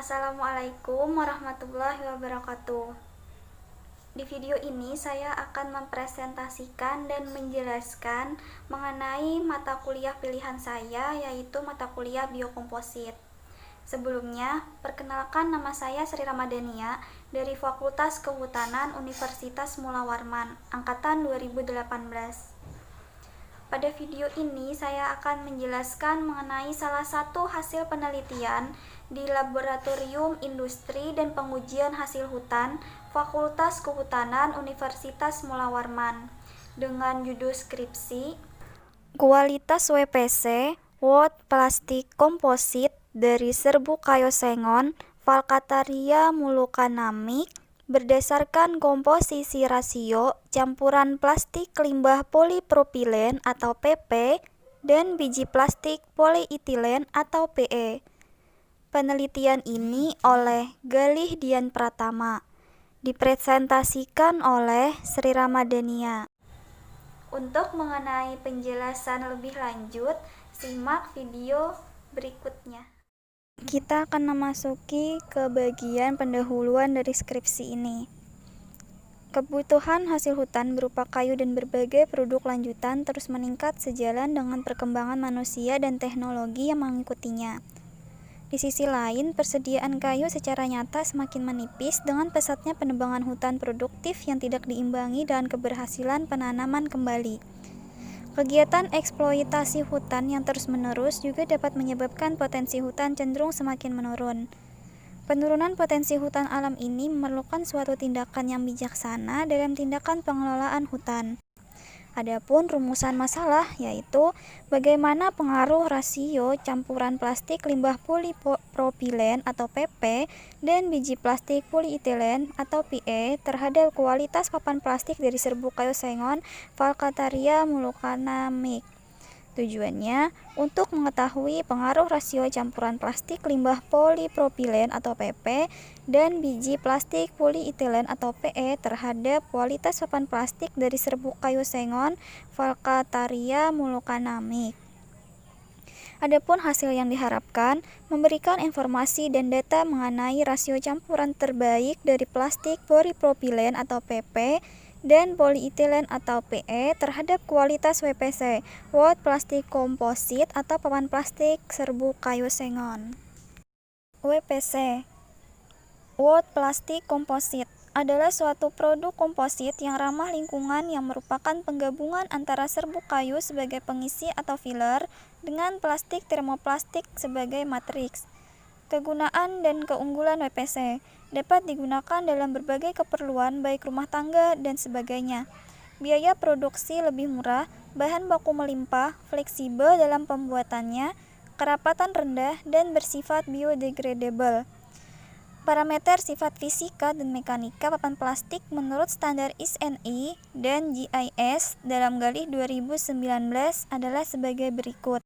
Assalamualaikum warahmatullahi wabarakatuh. Di video ini saya akan mempresentasikan dan menjelaskan mengenai mata kuliah pilihan saya, yaitu mata kuliah biokomposit. Sebelumnya, perkenalkan, nama saya Sri Ramadhania dari Fakultas Kehutanan Universitas Mula Warman, angkatan 2018. Pada video ini saya akan menjelaskan mengenai salah satu hasil penelitian di Laboratorium Industri dan Pengujian Hasil Hutan Fakultas Kehutanan Universitas Mula Warman dengan judul skripsi Kualitas WPC Wood Plastic Composite dari serbuk kayu sengon Falcataria mullukanamik berdasarkan komposisi rasio campuran plastik limbah polipropilen atau PP dan biji plastik polietilen atau PE. Penelitian ini oleh Galih Dian Pratama, dipresentasikan oleh Sri Ramadhania. Untuk mengenai penjelasan lebih lanjut, simak video berikutnya. Kita akan memasuki ke bagian pendahuluan dari skripsi ini. Kebutuhan hasil hutan berupa kayu dan berbagai produk lanjutan terus meningkat sejalan dengan perkembangan manusia dan teknologi yang mengikutinya. Di sisi lain, persediaan kayu secara nyata semakin menipis dengan pesatnya penebangan hutan produktif yang tidak diimbangi dengan keberhasilan penanaman kembali. Kegiatan eksploitasi hutan yang terus-menerus juga dapat menyebabkan potensi hutan cenderung semakin menurun. Penurunan potensi hutan alam ini memerlukan suatu tindakan yang bijaksana dalam tindakan pengelolaan hutan. Adapun rumusan masalah yaitu bagaimana pengaruh rasio campuran plastik limbah polipropilen atau PP dan biji plastik polietilen atau PE terhadap kualitas papan plastik dari serbuk kayu sengon Falcataria mullukanamik. Tujuannya untuk mengetahui pengaruh rasio campuran plastik limbah polipropilen atau PP dan biji plastik polietilen atau PE terhadap kualitas papan plastik dari serbuk kayu sengon Falcataria mullukanamik. Adapun hasil yang diharapkan memberikan informasi dan data mengenai rasio campuran terbaik dari plastik polipropilen atau PP dan polietilen atau PE terhadap kualitas WPC Wood Plastic Composite atau papan plastik serbuk kayu sengon. WPC Wood Plastic Composite adalah suatu produk komposit yang ramah lingkungan yang merupakan penggabungan antara serbuk kayu sebagai pengisi atau filler dengan plastik termoplastik sebagai matriks. Kegunaan dan keunggulan WPC dapat digunakan dalam berbagai keperluan baik rumah tangga dan sebagainya. Biaya produksi lebih murah, bahan baku melimpah, fleksibel dalam pembuatannya, kerapatan rendah, dan bersifat biodegradable. Parameter sifat fisika dan mekanika papan plastik menurut standar ISNI dan GIS dalam Galih 2019 adalah sebagai berikut.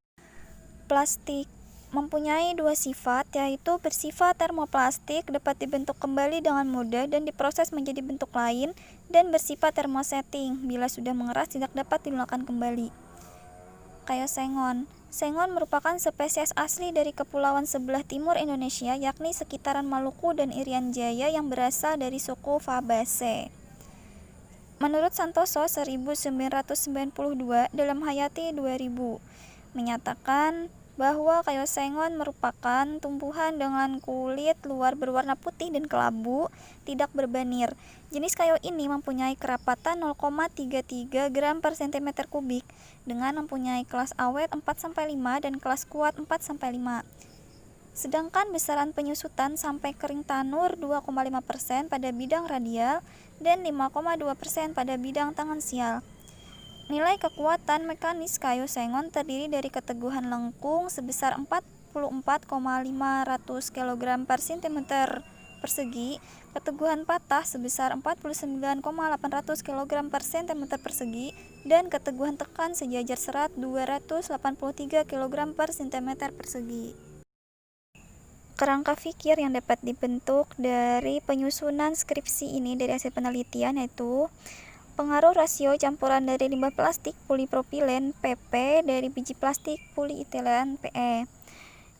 Plastik mempunyai dua sifat, yaitu bersifat termoplastik, dapat dibentuk kembali dengan mudah dan diproses menjadi bentuk lain, dan bersifat termosetting, bila sudah mengeras tidak dapat digunakan kembali. Kayu sengon. Sengon merupakan spesies asli dari kepulauan sebelah timur Indonesia, yakni sekitaran Maluku dan Irian Jaya yang berasal dari suku Fabaceae. Menurut Santoso 1992 dalam Hayati 2000, menyatakan bahwa kayu sengon merupakan tumbuhan dengan kulit luar berwarna putih dan kelabu, tidak berbanir. Jenis kayu ini mempunyai kerapatan 0,33 gram per cm kubik, dengan mempunyai kelas awet 4-5 dan kelas kuat 4-5. Sedangkan besaran penyusutan sampai kering tanur 2,5% pada bidang radial dan 5,2% pada bidang tangensial. Nilai kekuatan mekanis kayu sengon terdiri dari keteguhan lengkung sebesar 44,500 kg per cm persegi, keteguhan patah sebesar 49,800 kg per cm persegi, dan keteguhan tekan sejajar serat 283 kg per cm persegi. Kerangka fikir yang dapat dibentuk dari penyusunan skripsi ini dari hasil penelitian yaitu pengaruh rasio campuran dari limbah plastik polipropilen PP dari biji plastik polietilen PE.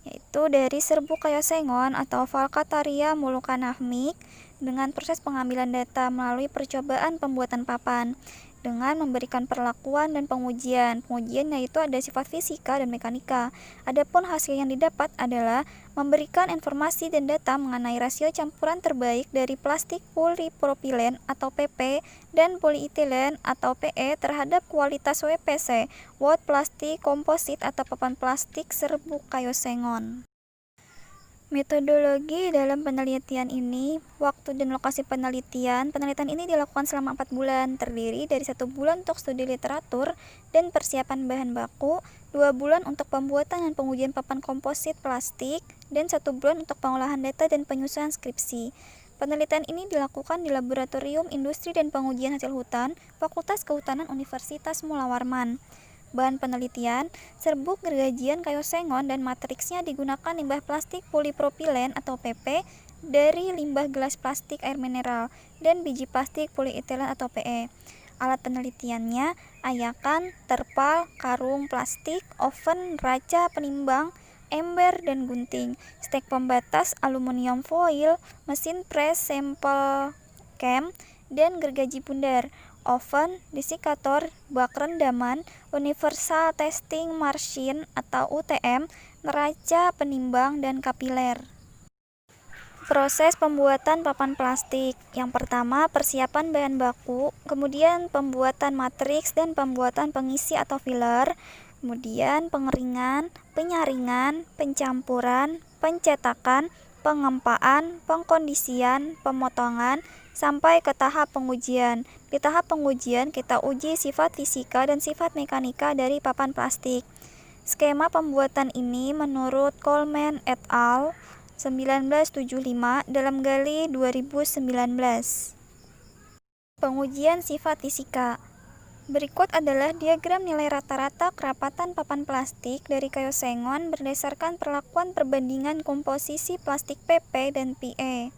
yaitu dari serbuk kayosengon atau Falcataria mullukanahmic dengan proses pengambilan data melalui percobaan pembuatan papan dengan memberikan perlakuan dan pengujian. Pengujian yaitu ada sifat fisika dan mekanika. Adapun hasil yang didapat adalah memberikan informasi dan data mengenai rasio campuran terbaik dari plastik polipropilen atau PP dan polietilen atau PE terhadap kualitas WPC, Wood Plastic Composite atau papan plastik serbuk kayosengon. Metodologi dalam penelitian ini, waktu dan lokasi penelitian ini dilakukan selama 4 bulan, terdiri dari 1 bulan untuk studi literatur dan persiapan bahan baku, 2 bulan untuk pembuatan dan pengujian papan komposit plastik, dan 1 bulan untuk pengolahan data dan penyusunan skripsi. Penelitian ini dilakukan di Laboratorium Industri dan Pengujian Hasil Hutan, Fakultas Kehutanan Universitas Mula Warman. Bahan penelitian, serbuk gergajian kayosengon dan matriksnya digunakan limbah plastik polipropilen atau PP dari limbah gelas plastik air mineral dan biji plastik polietilen atau PE. Alat penelitiannya, ayakan, terpal, karung plastik, oven, raca penimbang, ember dan gunting, stek pembatas aluminium foil, mesin press sampel cam, dan gergaji bundar, oven, desikator, bak rendaman, universal testing machine atau UTM, neraca penimbang, dan kapiler. Proses pembuatan papan plastik. Yang pertama, persiapan bahan baku, kemudian pembuatan matriks dan pembuatan pengisi atau filler, kemudian pengeringan, penyaringan, pencampuran, pencetakan, pengempaan, pengkondisian, pemotongan, sampai ke tahap pengujian. Di tahap pengujian, kita uji sifat fisika dan sifat mekanika dari papan plastik. Skema pembuatan ini menurut Coleman et al. 1975 dalam Gali 2019. Pengujian sifat fisika. Berikut adalah diagram nilai rata-rata kerapatan papan plastik dari kayosengon berdasarkan perlakuan perbandingan komposisi plastik PP dan PE.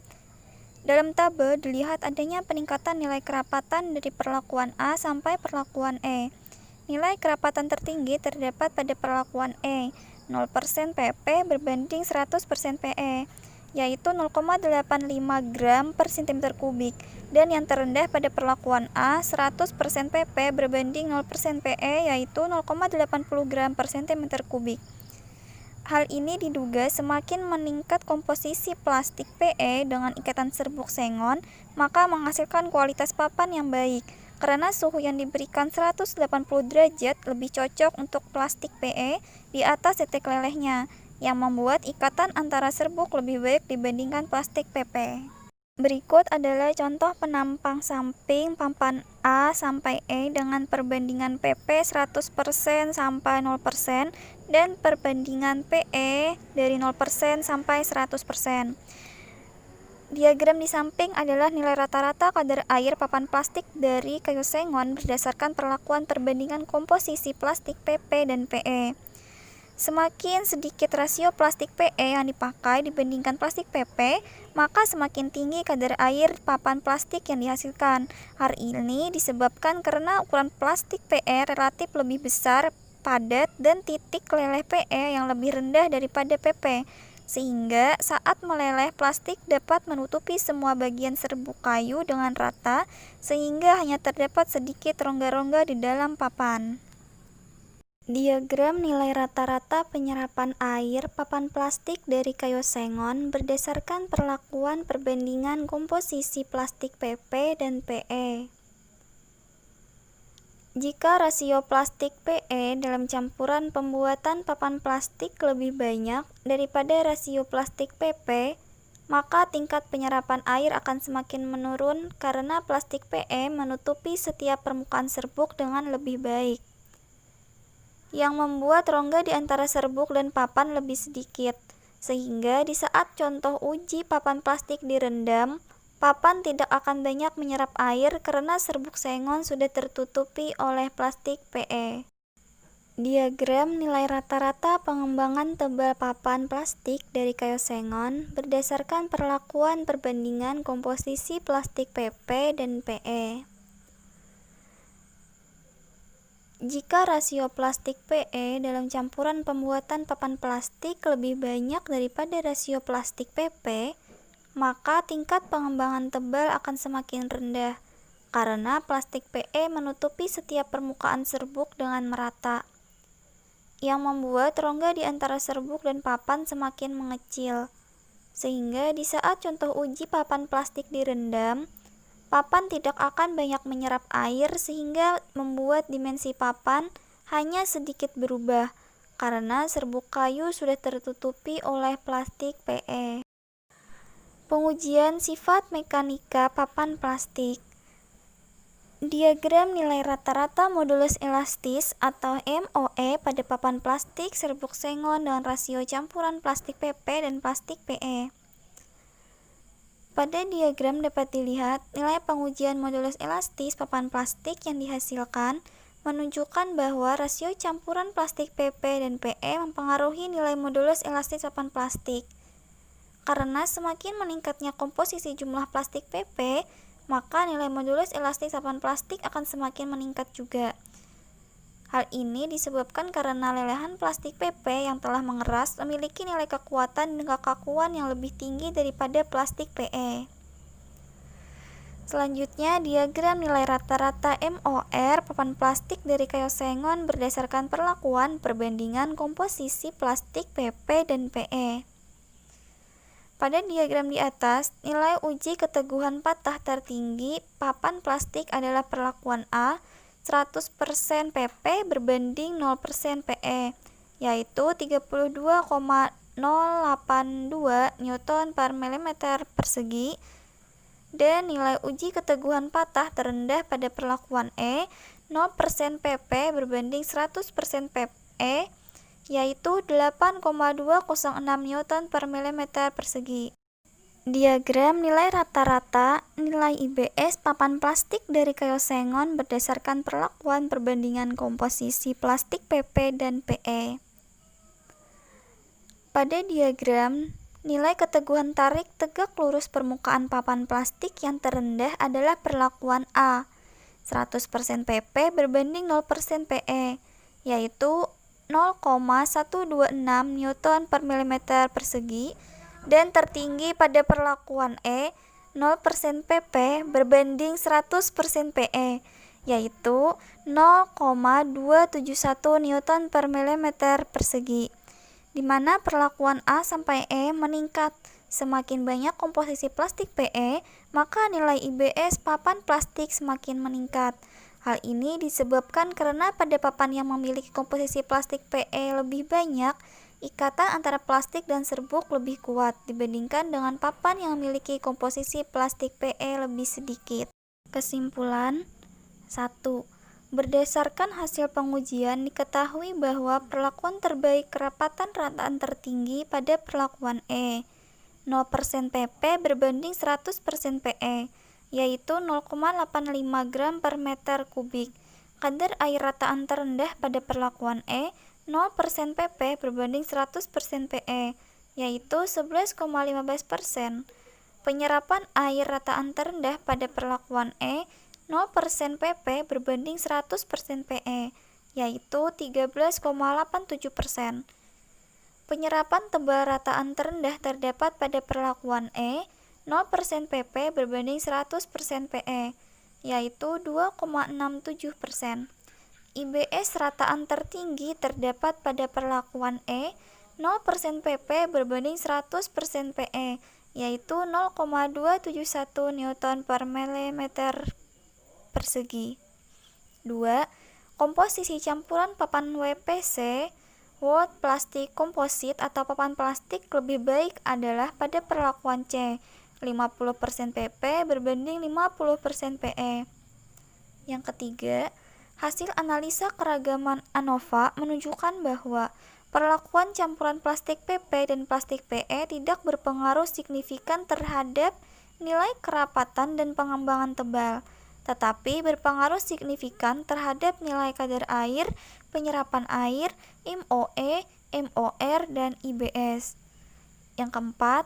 Dalam tabel dilihat adanya peningkatan nilai kerapatan dari perlakuan A sampai perlakuan E. Nilai kerapatan tertinggi terdapat pada perlakuan E, 0% PP berbanding 100% PE, yaitu 0,85 gram per cm kubik, dan yang terendah pada perlakuan A, 100% PP berbanding 0% PE, yaitu 0,80 gram per cm kubik. Hal ini diduga semakin meningkat komposisi plastik PE dengan ikatan serbuk sengon, maka menghasilkan kualitas papan yang baik, karena suhu yang diberikan 180 derajat lebih cocok untuk plastik PE di atas titik lelehnya, yang membuat ikatan antara serbuk lebih baik dibandingkan plastik PP. Berikut adalah contoh penampang samping papan A sampai E dengan perbandingan PP 100% sampai 0% dan perbandingan PE dari 0% sampai 100%. Diagram di samping adalah nilai rata-rata kadar air papan plastik dari kayosengon berdasarkan perlakuan perbandingan komposisi plastik PP dan PE. Semakin sedikit rasio plastik PE yang dipakai dibandingkan plastik PP, maka semakin tinggi kadar air papan plastik yang dihasilkan. Hal ini disebabkan karena ukuran plastik PE relatif lebih besar, padat, dan titik leleh PE yang lebih rendah daripada PP, sehingga saat meleleh plastik dapat menutupi semua bagian serbuk kayu dengan rata, sehingga hanya terdapat sedikit rongga-rongga di dalam papan. Diagram nilai rata-rata penyerapan air papan plastik dari kayosengon berdasarkan perlakuan perbandingan komposisi plastik PP dan PE. Jika rasio plastik PE dalam campuran pembuatan papan plastik lebih banyak daripada rasio plastik PP, maka tingkat penyerapan air akan semakin menurun karena plastik PE menutupi setiap permukaan serbuk dengan lebih baik, yang membuat rongga di antara serbuk dan papan lebih sedikit, sehingga di saat contoh uji papan plastik direndam, papan tidak akan banyak menyerap air karena serbuk sengon sudah tertutupi oleh plastik PE. Diagram nilai rata-rata pengembangan tebal papan plastik dari kayosengon berdasarkan perlakuan perbandingan komposisi plastik PP dan PE. Jika rasio plastik PE dalam campuran pembuatan papan plastik lebih banyak daripada rasio plastik PP, maka tingkat pengembangan tebal akan semakin rendah, karena plastik PE menutupi setiap permukaan serbuk dengan merata, yang membuat rongga di antara serbuk dan papan semakin mengecil. Sehingga di saat contoh uji papan plastik direndam, papan tidak akan banyak menyerap air sehingga membuat dimensi papan hanya sedikit berubah karena serbuk kayu sudah tertutupi oleh plastik PE. Pengujian sifat mekanika papan plastik. Diagram nilai rata-rata modulus elastis atau MOE pada papan plastik serbuk sengon dengan rasio campuran plastik PP dan plastik PE. Pada diagram dapat dilihat nilai pengujian modulus elastis papan plastik yang dihasilkan menunjukkan bahwa rasio campuran plastik PP dan PE mempengaruhi nilai modulus elastis papan plastik. Karena semakin meningkatnya komposisi jumlah plastik PP, maka nilai modulus elastis papan plastik akan semakin meningkat juga. Hal ini disebabkan karena lelehan plastik PP yang telah mengeras memiliki nilai kekuatan dan kekakuan yang lebih tinggi daripada plastik PE. Selanjutnya, diagram nilai rata-rata MOR papan plastik dari kayu sengon berdasarkan perlakuan perbandingan komposisi plastik PP dan PE. Pada diagram di atas, nilai uji keteguhan patah tertinggi papan plastik adalah perlakuan A, 100% PP berbanding 0% PE, yaitu 32,082 Newton per mm persegi, dan nilai uji keteguhan patah terendah pada perlakuan E, 0% PP berbanding 100% PE, yaitu 8,206 Newton per mm persegi. Diagram nilai rata-rata nilai IBS papan plastik dari kayu sengon berdasarkan perlakuan perbandingan komposisi plastik PP dan PE. Pada diagram, nilai keteguhan tarik tegak lurus permukaan papan plastik yang terendah adalah perlakuan A, 100% PP berbanding 0% PE, yaitu 0,126 Newton per mm persegi, dan tertinggi pada perlakuan E, 0% PP berbanding 100% PE, yaitu 0,271 Newton per mm persegi, di mana perlakuan A sampai E meningkat. Semakin banyak komposisi plastik PE, maka nilai IBS papan plastik semakin meningkat. Hal ini disebabkan karena pada papan yang memiliki komposisi plastik PE lebih banyak, ikatan antara plastik dan serbuk lebih kuat dibandingkan dengan papan yang memiliki komposisi plastik PE lebih sedikit. Kesimpulan 1. Berdasarkan hasil pengujian diketahui bahwa perlakuan terbaik kerapatan rataan tertinggi pada perlakuan E, 0% PP berbanding 100% PE, yaitu 0,85 gram per meter kubik. Kadar air rataan terendah pada perlakuan E, 0% PP berbanding 100% PE, yaitu 11,15%. Penyerapan air rataan terendah pada perlakuan E, 0% PP berbanding 100% PE, yaitu 13,87%. Penyerapan tebal rataan terendah terdapat pada perlakuan E, 0% PP berbanding 100% PE, yaitu 2,67%. IBS rataan tertinggi terdapat pada perlakuan E, 0% PP berbanding 100% PE, yaitu 0,271 Newton per mm persegi. 2. Komposisi campuran papan WPC, Word Plastic Composite atau papan plastik lebih baik adalah pada perlakuan C, 50% PP berbanding 50% PE. Yang ketiga, hasil analisa keragaman ANOVA menunjukkan bahwa perlakuan campuran plastik PP dan plastik PE tidak berpengaruh signifikan terhadap nilai kerapatan dan pengembangan tebal, tetapi berpengaruh signifikan terhadap nilai kadar air, penyerapan air, MOE, MOR, dan IBS. Yang keempat,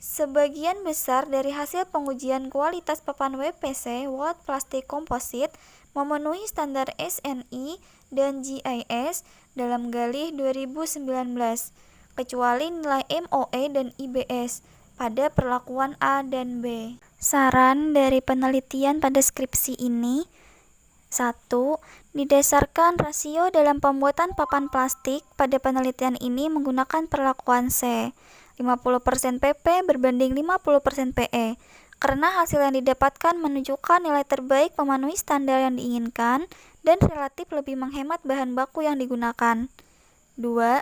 sebagian besar dari hasil pengujian kualitas papan WPC, Word Plastic Composite, memenuhi standar SNI dan GIS dalam Galih 2019, kecuali nilai MOE dan IBS pada perlakuan A dan B. Saran dari penelitian pada skripsi ini: 1. Didasarkan rasio dalam pembuatan papan plastik, pada penelitian ini menggunakan perlakuan C, 50% PP berbanding 50% PE, karena hasil yang didapatkan menunjukkan nilai terbaik memenuhi standar yang diinginkan dan relatif lebih menghemat bahan baku yang digunakan. 2.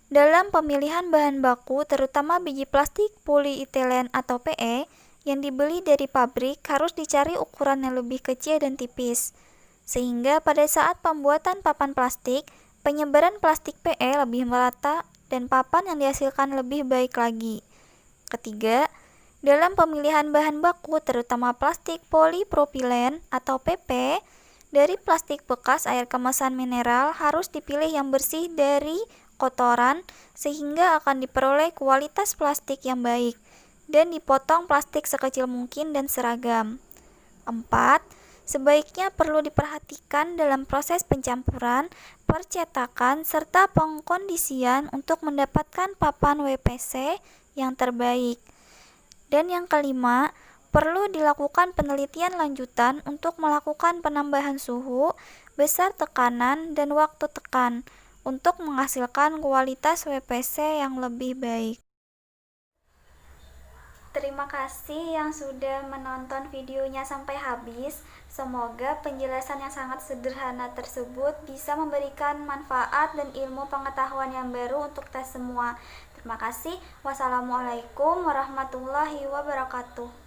Dalam pemilihan bahan baku, terutama biji plastik polietilen atau PE, yang dibeli dari pabrik harus dicari ukuran yang lebih kecil dan tipis, sehingga pada saat pembuatan papan plastik, penyebaran plastik PE lebih merata dan papan yang dihasilkan lebih baik lagi. Ketiga, dalam pemilihan bahan baku, terutama plastik polipropilen atau PP, dari plastik bekas air kemasan mineral harus dipilih yang bersih dari kotoran sehingga akan diperoleh kualitas plastik yang baik, dan dipotong plastik sekecil mungkin dan seragam. 4. Sebaiknya perlu diperhatikan dalam proses pencampuran, percetakan, serta pengkondisian untuk mendapatkan papan WPC yang terbaik. Dan yang kelima, perlu dilakukan penelitian lanjutan untuk melakukan penambahan suhu, besar tekanan, dan waktu tekan untuk menghasilkan kualitas WPC yang lebih baik. Terima kasih yang sudah menonton videonya sampai habis. Semoga penjelasan yang sangat sederhana tersebut bisa memberikan manfaat dan ilmu pengetahuan yang baru untuk kita semua. Terima kasih. Wassalamualaikum warahmatullahi wabarakatuh.